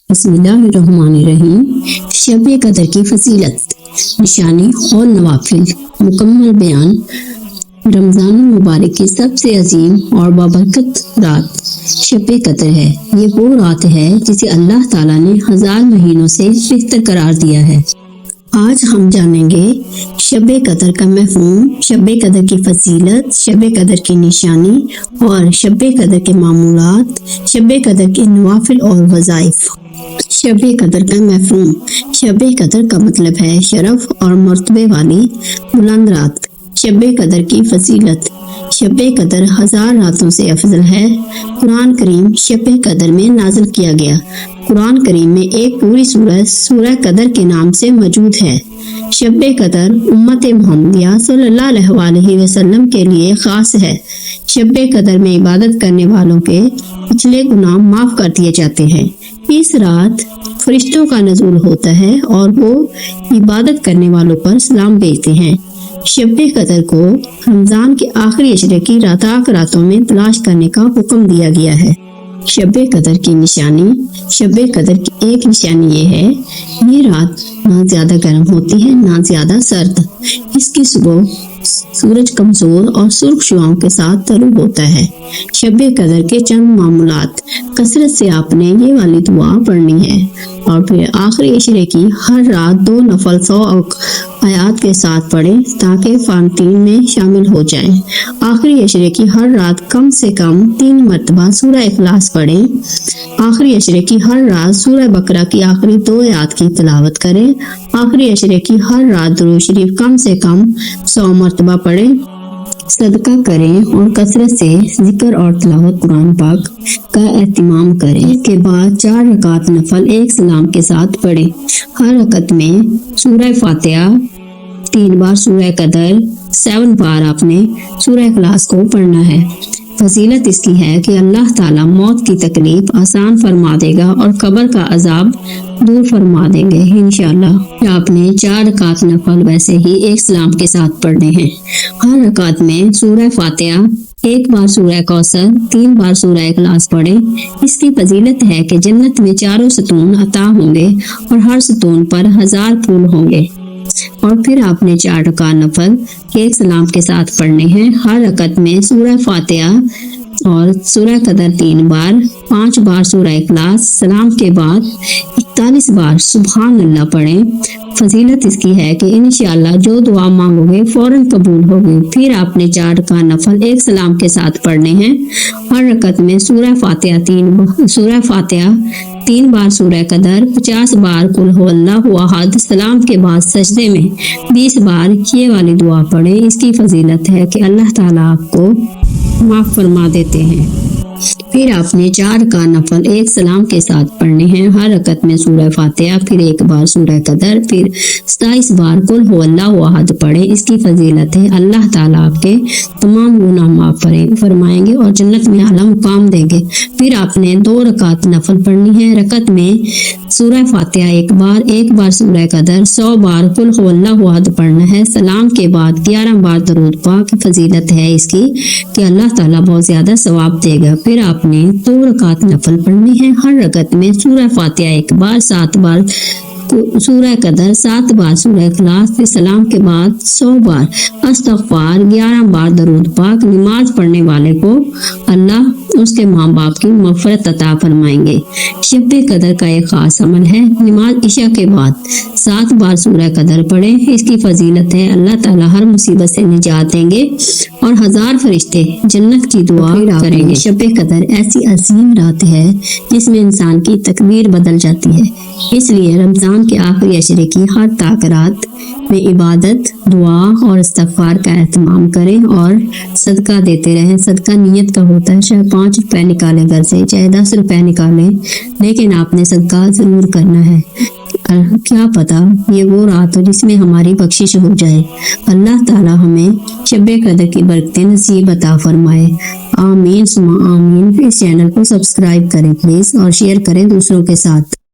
बिस्मिल्लाहिर्रहमानिर्रहीम। शब कदर की फजीलत, निशानी और नवाफिल, मुकम्मल बयान। रमजान मुबारक की सबसे अजीम और बाबरकत रात शब कदर है। ये वो रात है जिसे अल्लाह ताला ने 1000 महीनों से बेहतर करार दिया है। आज हम जानेंगे शब कदर का मफ़हूम, शब कदर की फजीलत, शब कदर की निशानी और शब कदर के मामूलात, शब कदर के नवाफिल और वज़ाइफ। शब कदर का मफ़हूम, शब कदर का मतलब है शरफ और मर्तबे वाली बुलंद रात। शब कदर की फजीलत, शब कदर 1000 रातों से अफजल है। कुरान करीम शब कदर में नाज़िल किया गया। कुरान करीम में एक पूरी सूरह कदर के नाम से मौजूद है। शब कदर उम्मत मुहम्मदिया सल्लल्लाहु अलैहि वसल्लम के लिए खास है। शब कदर में इबादत करने वालों के पिछले गुनाह माफ कर दिए जाते हैं। इस रात फरिश्तों का नज़ूल होता है और वो इबादत करने वालों पर सलाम भेजते हैं। शब कदर को रमजान के आखिरी अशरे की रातों में तलाश करने का हुक्म दिया गया है। शब कदर की निशानी, शब कदर की एक निशानी ये है, ये रात ना ज्यादा गर्म होती है ना ज्यादा सर्द। इसकी सुबह सूरज कमजोर और सुर्ख शुआओं के साथ तलू होता है। शब कदर के चंद मामूलात, कसरत से आपने ये वाली दुआ पढ़नी है और फिर आखिरी इशरे की हर रात 2 नफल 100 आयात के साथ पढ़ें ताकि फानतीन में शामिल हो जाएं। आखिरी अशरे की हर रात कम से कम 3 मरतबा सूरह इखलास पढ़ें। आखिरी अशरे की हर रात सूरह बकरा की आखिरी 2 आयात की तिलावत करें। आखिरी अशरे की हर रात दुरूद शरीफ कम से कम 100 मरतबा पढ़ें। सदका करें और कसरत से जिक्र और तिलावत कुरान पाक का एहतिमाम करें। इसके बाद 4 रकात नफल एक सलाम के साथ पढ़ें। हर रकत में सूरह फातिहा 3 बार, सूरह कदर 7 बार आपने सूरह इखलास को पढ़ना है। फजीलत इसकी है कि अल्लाह ताला मौत की तकलीफ आसान फरमा देगा और कब्र का अजाब दूर फरमा देंगे इंशाअल्लाह। आपने 4 रकात नफल वैसे ही एक सलाम के साथ पढ़ने हैं। हर रकात में सूरह फातिहा 1 बार, सूरह कौसर 3 बार, सूरह इखलास पढ़ें। इसकी फजीलत है कि जन्नत में 4 सतून अता होंगे और हर सतून पर 1000 फूल होंगे। और फिर आपने 4 रकात नफल एक सलाम के साथ पढ़ने हैं। हर रकत में सूरह फातिहा और सूरह कदर 3 बार, 5 बार सूरह इखलास, सलाम के बाद 41 बार सुभान अल्लाह पढ़ें। फजीलत इसकी है कि इंशाअल्लाह जो दुआ मांगोगे फौरन कबूल होगी। फिर आपने 4 रकात नफल एक सलाम के साथ पढ़ने हैं। हर रकत में सूरह फातिहा 3 बार, सूरह कदर 50 बार, कुल हुवल्लाहु अहद, सलाम के बाद सजदे में 20 बार ये वाली दुआ पढ़े। इसकी फजीलत है कि अल्लाह ताला आपको माफ फरमा देते हैं। फिर आपने 4 रकात नफल एक सलाम के साथ पढ़ने हैं। हर रकत में सूरह फातिहा, फिर 1 बार सूरह कदर, फिर 27 बार कुल हुवल्लाहु अहद पढ़े। इसकी फजीलत है अल्लाह ताला आपके तमाम गुनाह माफ फरमाएंगे और जन्नत में आला मुकाम देंगे। फिर आपने 2 रकात नफल पढ़नी है। रकत में सूरह फातिहा 1 बार सूरह कदर 100 बार कुल हुवल्लाहु अहद पढ़ना है। सलाम के बाद 11 बार दरूद पाक। फजीलत है इसकी कि अल्लाह ताला बहुत ज्यादा सवाब देगा। फिर आपने 2 रकात नफल पढ़नी है। हर रकत में सूरह फातिहा 1 बार, 7 बार सूरह कदर, 7 बार सूरह इखलास, फिर सलाम के बाद 100 बार अस्तगफार, 11 बार दरूद पाक। नमाज पढ़ने वाले को अल्लाह उसके माँ बाप की मग़फ़िरत अता फरमाएंगे। शब कदर का एक खास अमल है, नमाज इशा के बाद 7 बार सूरह कदर पढ़ें। इसकी फजीलत है अल्लाह ताला हर मुसीबत से निजात देंगे और 1000 फरिश्ते जन्नत की दुआ करेंगे। शब कदर ऐसी अजीम रात है जिसमें इंसान की तकदीर बदल जाती है। इसलिए रमजान के आखिरी अशरे की हर ताक रात में इबादत, दुआ और इस्तग़फ़ार का एहतमाम करें और सदका देते रहें। सदका नियत का होता है, चाहे 5 रुपए निकालें घर से, चाहे 10 रुपए निकालें, लेकिन आपने सदका जरूर करना है। क्या पता ये वो रात हो जिसमें हमारी बख्शिश हो जाए। अल्लाह ताला हमें शब कदर की बरकतें नसीब अता फरमाए। आमीन सुमा आमीन। इस चैनल को सब्सक्राइब करें प्लीज और शेयर करें दूसरों के साथ।